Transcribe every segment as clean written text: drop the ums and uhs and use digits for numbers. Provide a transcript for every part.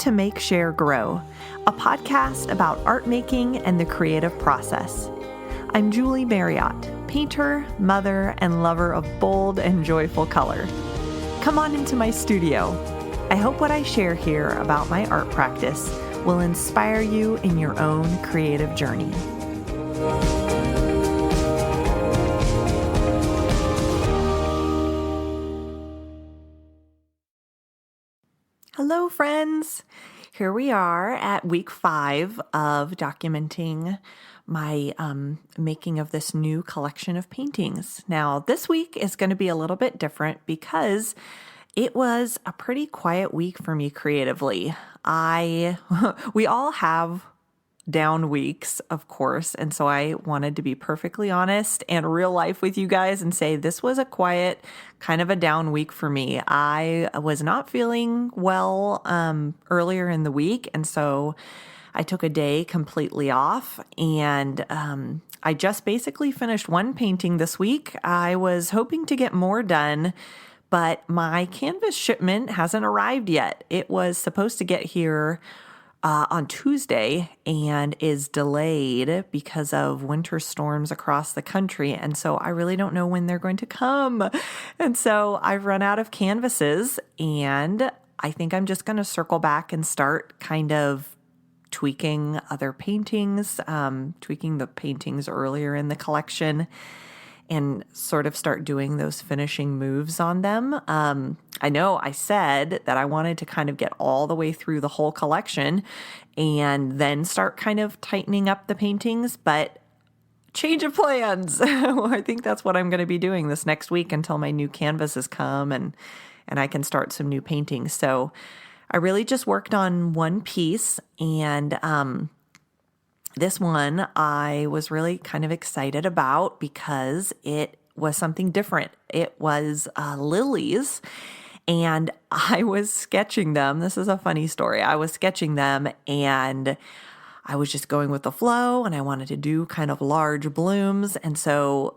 to Make, Share, Grow, a podcast about art making and the creative process. I'm Julie Marriott, painter, mother, and lover of bold and joyful color. Come on into my studio. I hope what I share here about my art practice will inspire you in your own creative journey. Hello, friends. Here we are at week 5 of documenting my making of this new collection of paintings. Now, this week is going to be a little bit different because it was a pretty quiet week for me creatively. We all have down weeks, of course, and so I wanted to be perfectly honest and real life with you guys and say this was a quiet, kind of a down week for me. I was not feeling well earlier in the week, and so I took a day completely off, and I just basically finished one painting this week. I was hoping to get more done, but my canvas shipment hasn't arrived yet. It was supposed to get here on Tuesday and is delayed because of winter storms across the country. And so I really don't know when they're going to come. And so I've run out of canvases, and I think I'm just going to circle back and start kind of tweaking other paintings, tweaking the paintings earlier in the collection, and sort of start doing those finishing moves on them. I know I said that I wanted to kind of get all the way through the whole collection and then start kind of tightening up the paintings, but change of plans. I think that's what I'm going to be doing this next week until my new canvases come and I can start some new paintings. So I really just worked on one piece, and this one I was really kind of excited about because it was something different. It was lilies, and I was sketching them. This is a funny story. I was sketching them, and I was just going with the flow, and I wanted to do kind of large blooms. And so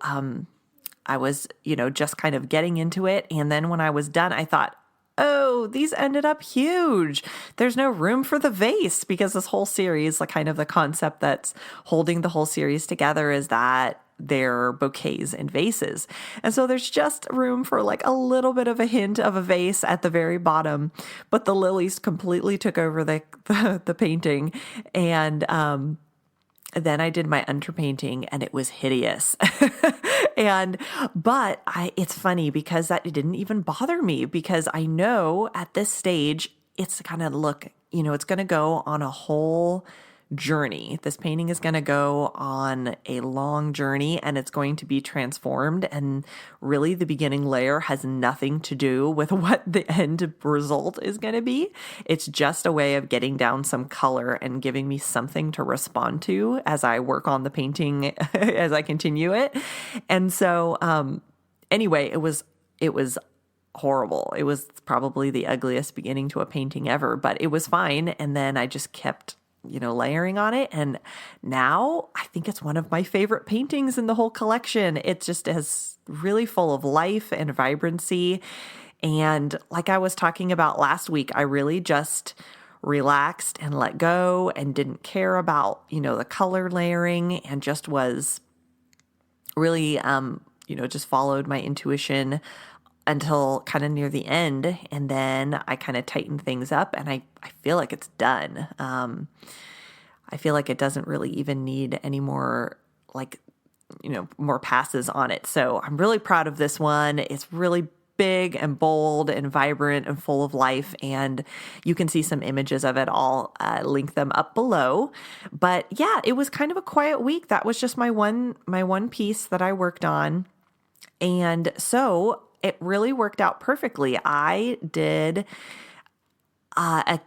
I was, just kind of getting into it. And then when I was done, I thought, oh, these ended up huge. There's no room for the vase, because this whole series, like kind of the concept that's holding the whole series together is that they're bouquets and vases. And so there's just room for like a little bit of a hint of a vase at the very bottom, but the lilies completely took over the painting. And then I did my underpainting, and it was hideous. But it's funny because that didn't even bother me, because I know at this stage it's going to it's going to go on a whole journey. This painting is going to go on a long journey, and it's going to be transformed. And really the beginning layer has nothing to do with what the end result is going to be. It's just a way of getting down some color and giving me something to respond to as I work on the painting, as I continue it. And so, anyway, it was horrible. It was probably the ugliest beginning to a painting ever, but it was fine. And then I just kept layering on it. And now I think it's one of my favorite paintings in the whole collection. It just is really full of life and vibrancy. And like I was talking about last week, I really just relaxed and let go and didn't care about, the color layering, and just was really, just followed my intuition until kind of near the end. And then I kind of tightened things up, and I feel like it's done. I feel like it doesn't really even need any more, more passes on it. So I'm really proud of this one. It's really big and bold and vibrant and full of life. And you can see some images of it. I'll link them up below. But yeah, it was kind of a quiet week. That was just my one piece that I worked on. And so it really worked out perfectly. I did a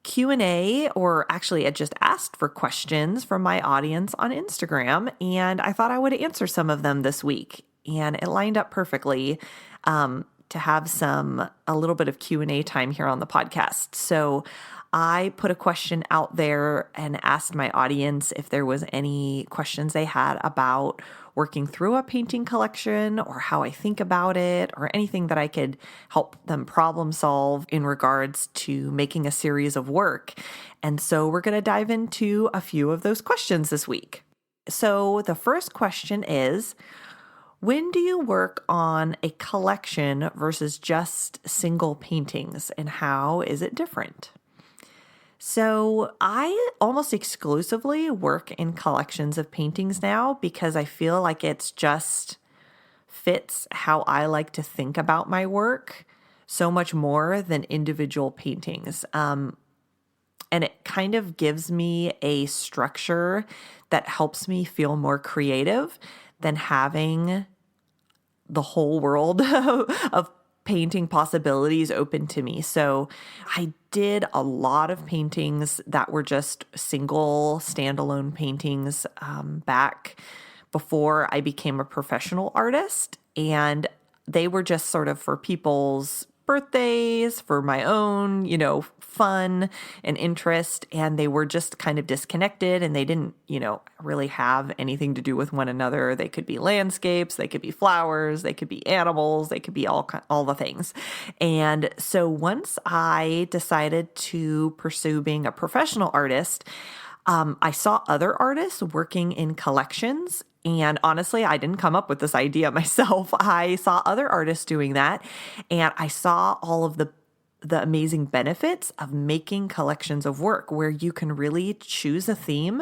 Q&A, or actually I just asked for questions from my audience on Instagram, and I thought I would answer some of them this week. And it lined up perfectly to have a little bit of Q&A time here on the podcast. So I put a question out there and asked my audience if there was any questions they had about working through a painting collection or how I think about it or anything that I could help them problem solve in regards to making a series of work. And so we're going to dive into a few of those questions this week. So the first question is, when do you work on a collection versus just single paintings, and how is it different? So I almost exclusively work in collections of paintings now because I feel like it's just fits how I like to think about my work so much more than individual paintings. And it kind of gives me a structure that helps me feel more creative than having the whole world of painting possibilities open to me. So I did a lot of paintings that were just single standalone paintings back before I became a professional artist. And they were just sort of for people's birthdays, for my own, fun and interest. And they were just kind of disconnected and they didn't, really have anything to do with one another. They could be landscapes, they could be flowers, they could be animals, they could be all the things. And so once I decided to pursue being a professional artist, I saw other artists working in collections. And honestly, I didn't come up with this idea myself. I saw other artists doing that, and I saw all of the amazing benefits of making collections of work where you can really choose a theme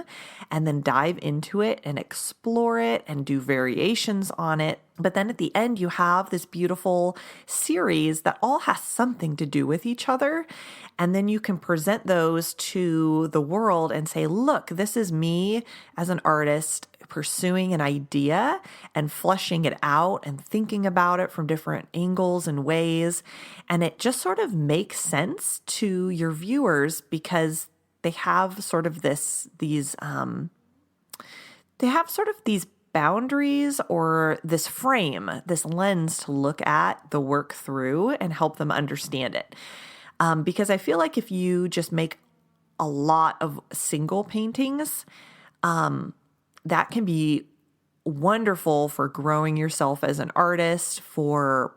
and then dive into it and explore it and do variations on it. But then at the end, you have this beautiful series that all has something to do with each other. And then you can present those to the world and say, look, this is me as an artist pursuing an idea and fleshing it out and thinking about it from different angles and ways. And it just sort of makes sense to your viewers because they have sort of these boundaries or this frame, this lens to look at the work through and help them understand it. Because I feel like if you just make a lot of single paintings, that can be wonderful for growing yourself as an artist, for,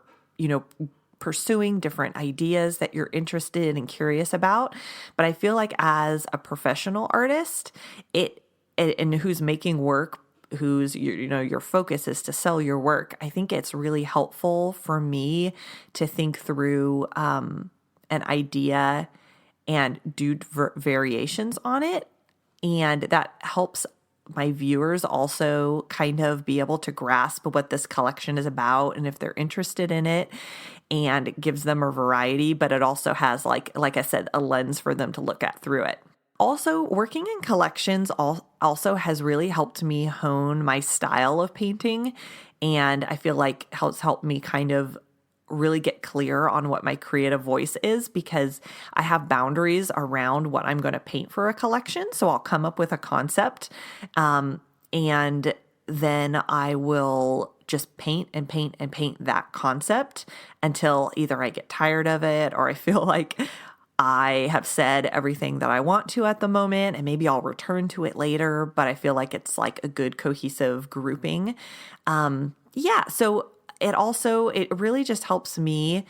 pursuing different ideas that you're interested and curious about. But I feel like as a professional artist, and who's making work, who's, your focus is to sell your work, I think it's really helpful for me to think through an idea and do variations on it. And that helps my viewers also kind of be able to grasp what this collection is about and if they're interested in it, and it gives them a variety, but it also has, like I said, a lens for them to look at through it. Also, working in collections also has really helped me hone my style of painting, and I feel like has helped me kind of really get clear on what my creative voice is, because I have boundaries around what I'm going to paint for a collection. So I'll come up with a concept, and then I will just paint and paint and paint that concept until either I get tired of it or I feel like I have said everything that I want to at the moment, and maybe I'll return to it later, but I feel like it's like a good cohesive grouping. So it really just helps me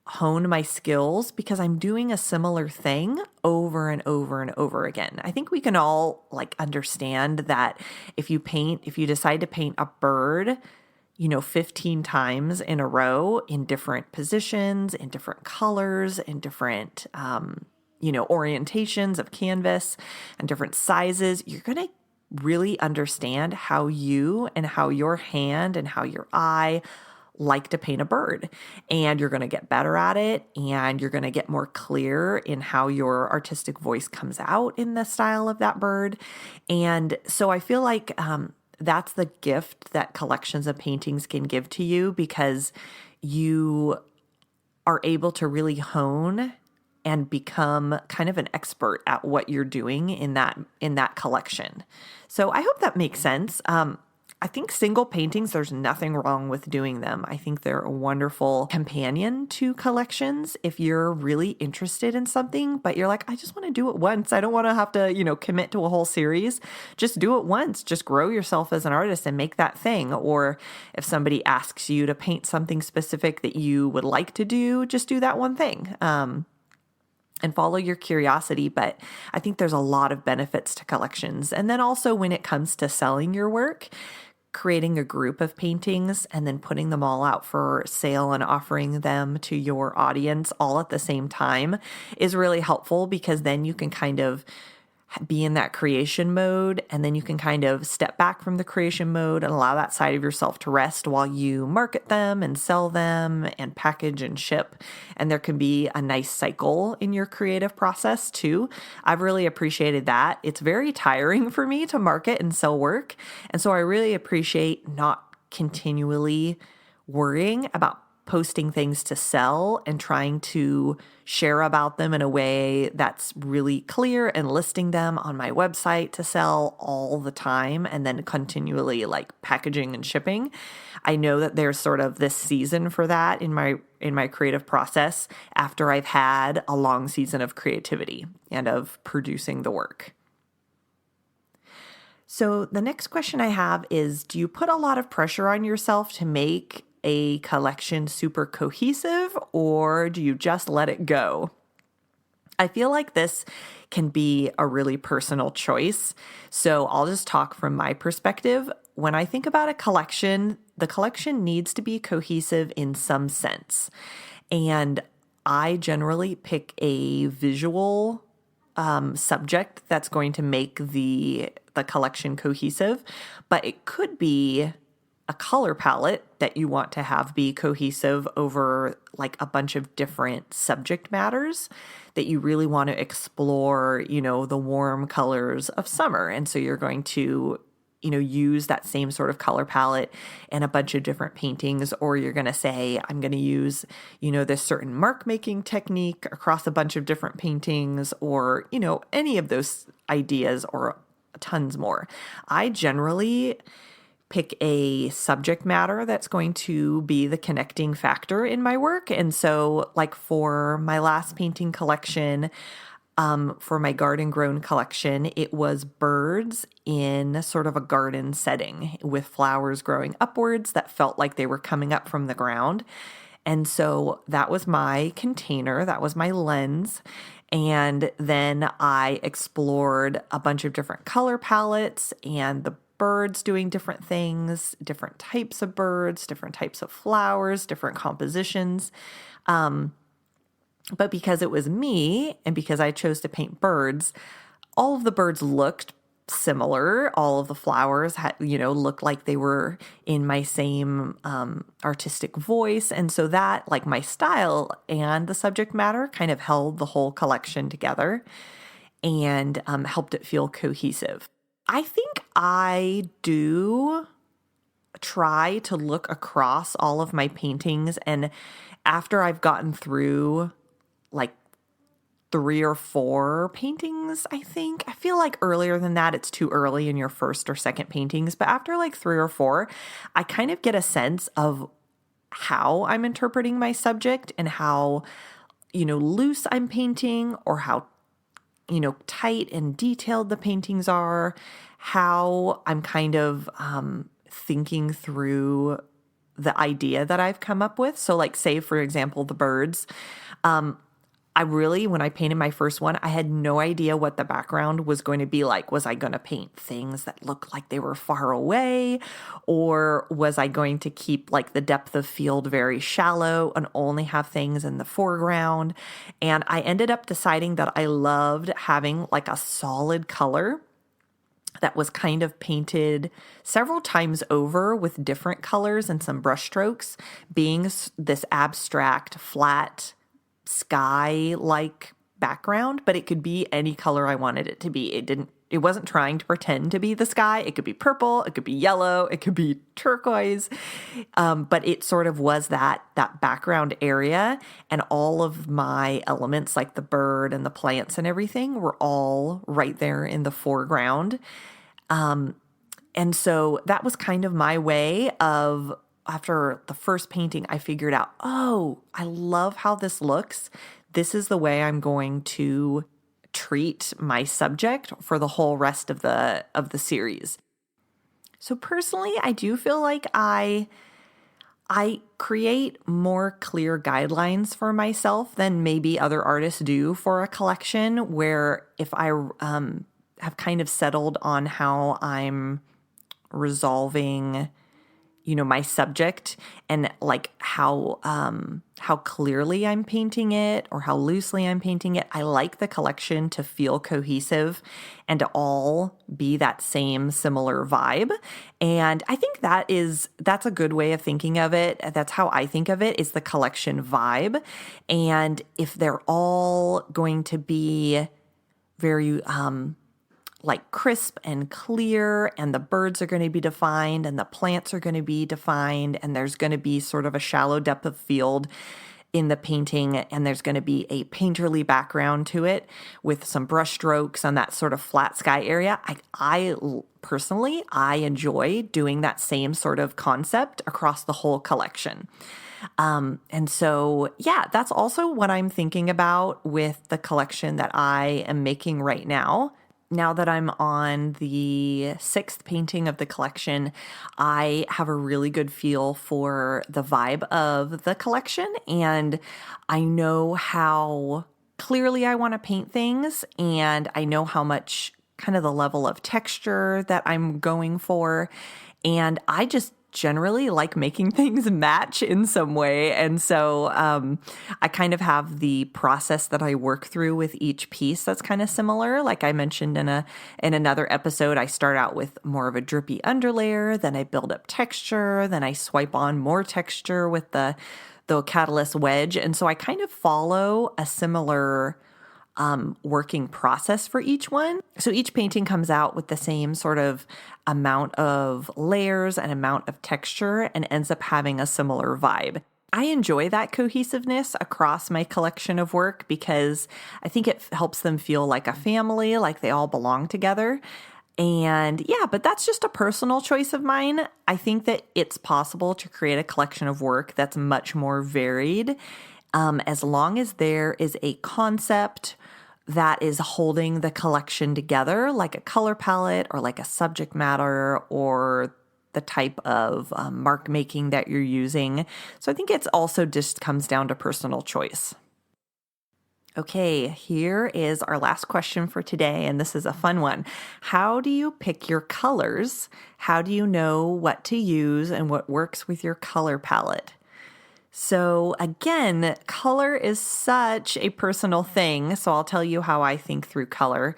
hone my skills because I'm doing a similar thing over and over and over again. I think we can all understand that if you decide to paint a bird, 15 times in a row in different positions, in different colors, in different, orientations of canvas and different sizes, you're going to really understand how you and how your hand and how your eye like to paint a bird. And you're going to get better at it, and you're going to get more clear in how your artistic voice comes out in the style of that bird. And so I feel like that's the gift that collections of paintings can give to you, because you are able to really hone and become kind of an expert at what you're doing in that collection. So I hope that makes sense. I think single paintings, there's nothing wrong with doing them. I think they're a wonderful companion to collections if you're really interested in something, but you're like, I just want to do it once. I don't want to have to, commit to a whole series. Just do it once. Just grow yourself as an artist and make that thing. Or if somebody asks you to paint something specific that you would like to do, just do that one thing. And follow your curiosity. But I think there's a lot of benefits to collections. And then also when it comes to selling your work, creating a group of paintings and then putting them all out for sale and offering them to your audience all at the same time is really helpful, because then you can kind of be in that creation mode, and then you can kind of step back from the creation mode and allow that side of yourself to rest while you market them and sell them and package and ship. And there can be a nice cycle in your creative process too. I've really appreciated that. It's very tiring for me to market and sell work. And so I really appreciate not continually worrying about posting things to sell and trying to share about them in a way that's really clear and listing them on my website to sell all the time and then continually like packaging and shipping. I know that there's sort of this season for that in my creative process after I've had a long season of creativity and of producing the work. So the next question I have is, do you put a lot of pressure on yourself to make a collection super cohesive, or do you just let it go? I feel like this can be a really personal choice. So I'll just talk from my perspective. When I think about a collection, the collection needs to be cohesive in some sense. And I generally pick a visual subject that's going to make the collection cohesive, but it could be a color palette that you want to have be cohesive over like a bunch of different subject matters that you really want to explore, the warm colors of summer. And so you're going to, use that same sort of color palette in a bunch of different paintings, or you're going to say, I'm going to use, this certain mark making technique across a bunch of different paintings, or, any of those ideas or tons more. I generally pick a subject matter that's going to be the connecting factor in my work. And so like for my last painting collection, for my garden grown collection, it was birds in sort of a garden setting with flowers growing upwards that felt like they were coming up from the ground. And so that was my container, that was my lens. And then I explored a bunch of different color palettes and the birds doing different things, different types of birds, different types of flowers, different compositions. But because it was me and because I chose to paint birds, all of the birds looked similar. All of the flowers had, looked like they were in my same artistic voice. And so that, like my style and the subject matter, kind of held the whole collection together and helped it feel cohesive. I think I do try to look across all of my paintings, and after I've gotten through like 3 or 4 paintings, I think. I feel like earlier than that, it's too early in your first or second paintings, but after like 3 or 4, I kind of get a sense of how I'm interpreting my subject and how, loose I'm painting, or how tight and detailed the paintings are, how I'm kind of thinking through the idea that I've come up with. So like say, for example, the birds. When I painted my first one, I had no idea what the background was going to be like. Was I going to paint things that looked like they were far away? Or was I going to keep like the depth of field very shallow and only have things in the foreground? And I ended up deciding that I loved having like a solid color that was kind of painted several times over with different colors and some brush strokes, being this abstract, flat, sky-like background, but it could be any color I wanted it to be. It wasn't trying to pretend to be the sky. It could be purple, it could be yellow, it could be turquoise, but it sort of was that background area, and all of my elements, like the bird and the plants and everything, were all right there in the foreground. And And so that was kind of my way of, after the first painting, I figured out, oh, I love how this looks. This is the way I'm going to treat my subject for the whole rest of the series. So personally, I do feel like I create more clear guidelines for myself than maybe other artists do for a collection, where if I have kind of settled on how I'm resolving, my subject, and like how clearly I'm painting it or how loosely I'm painting it, I like the collection to feel cohesive and to all be that same similar vibe. And I think that's a good way of thinking of it. That's how I think of it, is the collection vibe. And if they're all going to be very like crisp and clear, and the birds are going to be defined and the plants are going to be defined, and there's going to be sort of a shallow depth of field in the painting, and there's going to be a painterly background to it with some brush strokes on that sort of flat sky area. I personally enjoy doing that same sort of concept across the whole collection. And so, yeah, that's also what I'm thinking about with the collection that I am making right now. Now that I'm on the 6th painting of the collection, I have a really good feel for the vibe of the collection, and I know how clearly I want to paint things, and I know how much kind of the level of texture that I'm going for, and I just generally like making things match in some way. And so I kind of have the process that I work through with each piece that's kind of similar. Like I mentioned in another episode, I start out with more of a drippy underlayer, then I build up texture, then I swipe on more texture with the Catalyst wedge. And so I kind of follow a similar working process for each one. So each painting comes out with the same sort of amount of layers and amount of texture, and ends up having a similar vibe. I enjoy that cohesiveness across my collection of work because I think it helps them feel like a family, like they all belong together. And yeah, but that's just a personal choice of mine. I think that it's possible to create a collection of work that's much more varied, as long as there is a concept that is holding the collection together, like a color palette or like a subject matter or the type of mark making that you're using. So I think it's also just comes down to personal choice. Okay, here is our last question for today, and this is a fun one. How do you pick your colors? How do you know what to use and what works with your color palette? So again, color is such a personal thing. So I'll tell you how I think through color.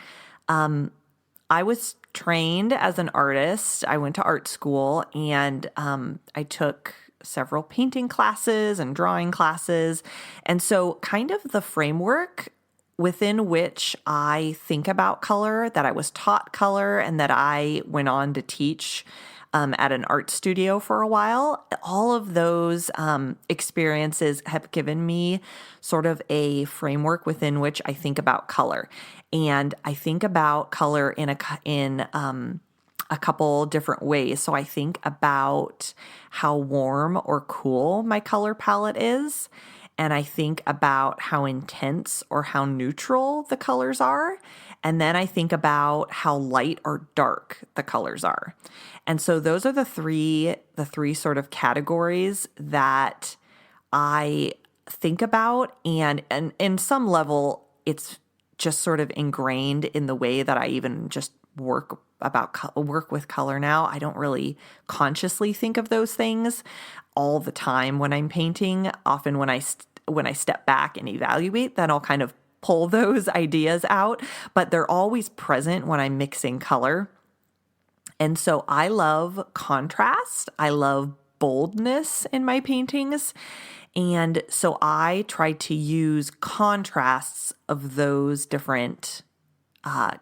I was trained as an artist. I went to art school, and I took several painting classes and drawing classes. And so kind of the framework within which I think about color, that I was taught color, and that I went on to teach at an art studio for a while, all of those experiences have given me sort of a framework within which I think about color. And I think about color in a couple different ways. So I think about how warm or cool my color palette is. And I think about how intense or how neutral the colors are. And then I think about how light or dark the colors are. And so those are the three sort of categories that I think about. And in some level, it's just sort of ingrained in the way that I even just work with color now. I don't really consciously think of those things all the time when I'm painting. Often when I step back and evaluate, then I'll kind of pull those ideas out, but they're always present when I'm mixing color. And so I love contrast. I love boldness in my paintings. And so I try to use contrasts of those different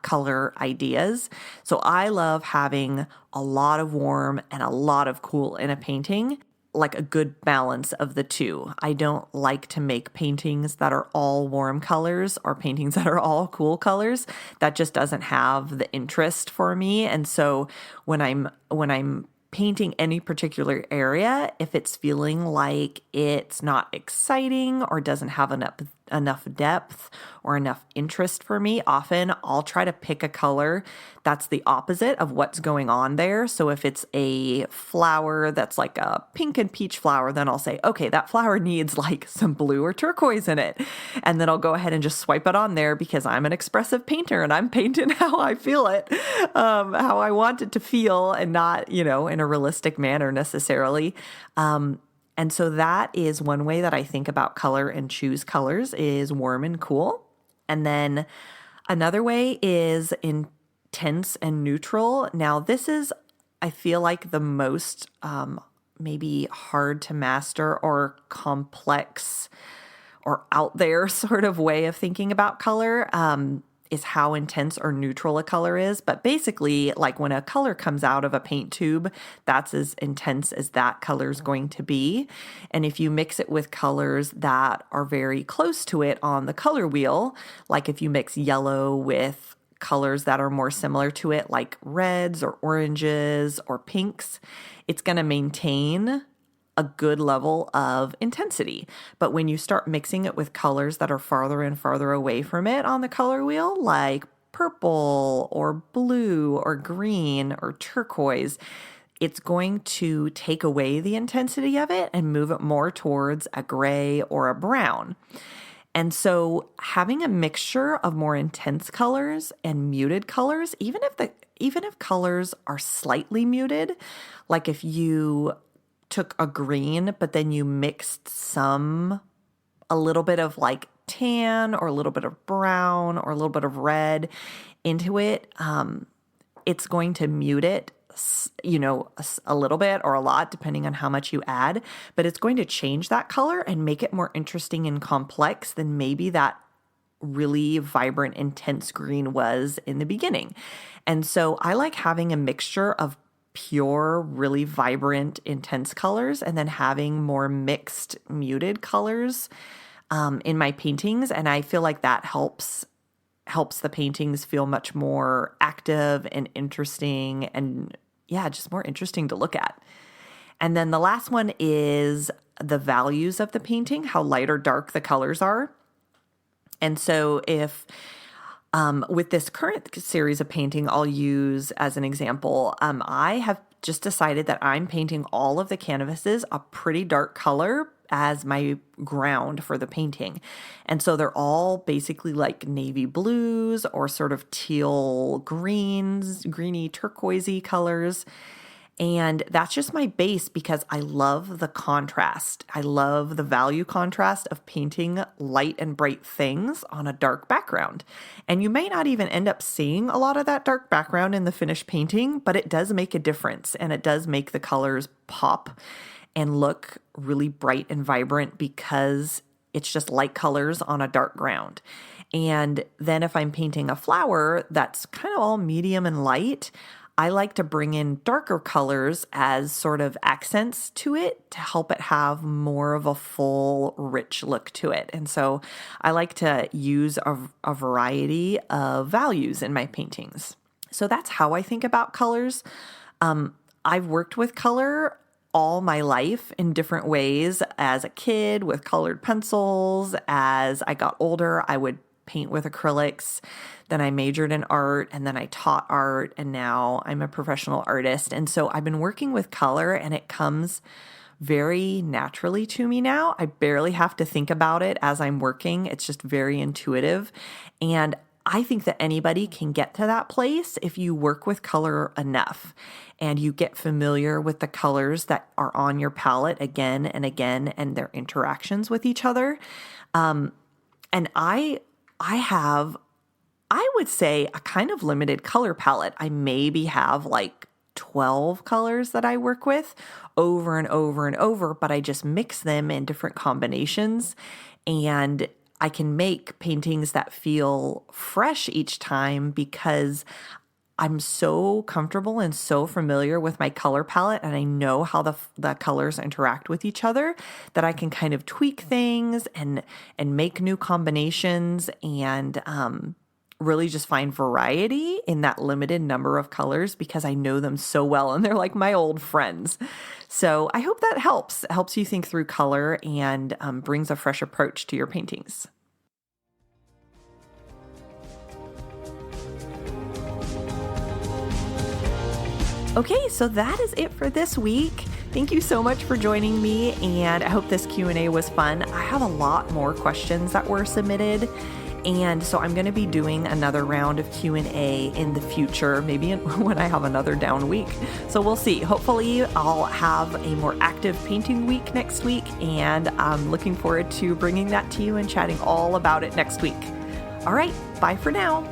color ideas. So I love having a lot of warm and a lot of cool in a painting. like a good balance of the two. I don't like to make paintings that are all warm colors or paintings that are all cool colors. That just doesn't have the interest for me. And so when I'm painting any particular area, if it's feeling like it's not exciting or doesn't have enough depth or enough interest for me, often I'll try to pick a color that's the opposite of what's going on there. So if it's a flower that's like a pink and peach flower, then I'll say, okay, that flower needs like some blue or turquoise in it. And then I'll go ahead and just swipe it on there because I'm an expressive painter and I'm painting how I feel it, how I want it to feel, and not, in a realistic manner necessarily. And so that is one way that I think about color and choose colors is warm and cool. And then another way is intense and neutral. Now, this is, I feel like, the most maybe hard to master or complex or out there sort of way of thinking about color. Is how intense or neutral a color is. But basically, like when a color comes out of a paint tube, that's as intense as that color is going to be. And if you mix it with colors that are very close to it on the color wheel, like if you mix yellow with colors that are more similar to it, like reds or oranges or pinks, it's going to maintain a good level of intensity. But when you start mixing it with colors that are farther and farther away from it on the color wheel, like purple or blue or green or turquoise, it's going to take away the intensity of it and move it more towards a gray or a brown. And so having a mixture of more intense colors and muted colors, even if colors are slightly muted, like if you took a green, but then you mixed a little bit of like tan or a little bit of brown or a little bit of red into it, it's going to mute it, a little bit or a lot, depending on how much you add, but it's going to change that color and make it more interesting and complex than maybe that really vibrant, intense green was in the beginning. And so I like having a mixture of pure, really vibrant, intense colors, and then having more mixed, muted colors in my paintings. And I feel like that helps the paintings feel much more active and interesting, and just more interesting to look at. And then the last one is the values of the painting, how light or dark the colors are. And so if with this current series of painting, I'll use as an example, I have just decided that I'm painting all of the canvases a pretty dark color as my ground for the painting. And so they're all basically like navy blues or sort of teal greens, greeny turquoisey colors. And that's just my base because I love the contrast. I love the value contrast of painting light and bright things on a dark background. And you may not even end up seeing a lot of that dark background in the finished painting, but it does make a difference, and it does make the colors pop and look really bright and vibrant because it's just light colors on a dark ground. And then if I'm painting a flower that's kind of all medium and light, I like to bring in darker colors as sort of accents to it to help it have more of a full, rich look to it. And so I like to use a variety of values in my paintings. So that's how I think about colors. I've worked with color all my life in different ways. As a kid with colored pencils, as I got older, I would paint with acrylics. Then I majored in art, and then I taught art, and now I'm a professional artist. And so I've been working with color, and it comes very naturally to me now. I barely have to think about it as I'm working. It's just very intuitive. And I think that anybody can get to that place if you work with color enough and you get familiar with the colors that are on your palette again and again and their interactions with each other. And I have, I would say, a kind of limited color palette. I maybe have like 12 colors that I work with over and over and over, but I just mix them in different combinations, and I can make paintings that feel fresh each time because I'm so comfortable and so familiar with my color palette, and I know how the colors interact with each other, that I can kind of tweak things and make new combinations and really just find variety in that limited number of colors because I know them so well and they're like my old friends. So I hope that helps you think through color and brings a fresh approach to your paintings. Okay, so that is it for this week. Thank you so much for joining me, and I hope this Q&A was fun. I have a lot more questions that were submitted, and so I'm going to be doing another round of Q&A in the future, maybe when I have another down week. So we'll see. Hopefully I'll have a more active painting week next week, and I'm looking forward to bringing that to you and chatting all about it next week. All right, bye for now.